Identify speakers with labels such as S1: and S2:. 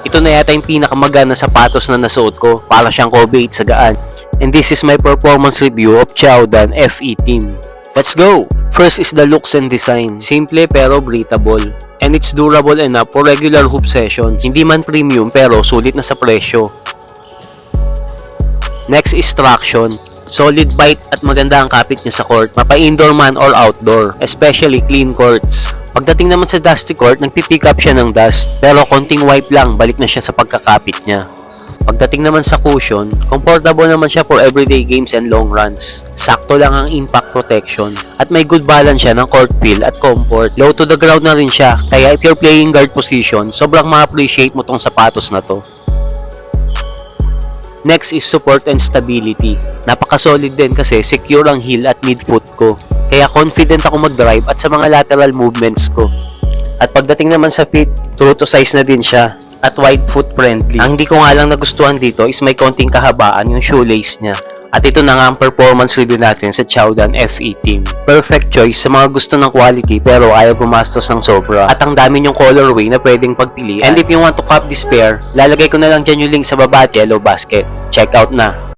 S1: Ito na yata yung pinakamagana na sapatos na nasuot ko, para siyang Kobe 8 sa gaan. And this is my performance review of Chowdan FE Team. Let's go! First is the looks and design. Simple pero breathable. And it's durable enough for regular hoop sessions. Hindi man premium pero sulit na sa presyo. Next is traction. Solid bite at maganda ang kapit niya sa court, mapa-indoor man or outdoor, especially clean courts. Pagdating naman sa dusty court, nagpipick up siya ng dust, pero konting wipe lang, balik na siya sa pagkakapit niya. Pagdating naman sa cushion, comfortable naman siya for everyday games and long runs. Sakto lang ang impact protection, at may good balance siya ng court feel at comfort. Low to the ground na rin siya, kaya if you're playing guard position, sobrang ma-appreciate mo tong sapatos na to. Next is support and stability. Napaka-solid din kasi secure ang heel at midfoot ko. Kaya confident ako mag-drive at sa mga lateral movements ko. At pagdating naman sa fit, true to size na din siya at wide foot friendly. Ang hindi ko nga lang nagustuhan dito is may konting kahabaan yung shoelace niya. At ito na nga ang performance review natin sa Chowdan FE Team. Perfect choice sa mga gusto ng quality pero ayaw gumastos ng sobra. At ang dami yung colorway na pwedeng pagpilian. And if you want to cop this pair, lalagay ko na lang dyan yung link sa baba at yellow basket. Check out na!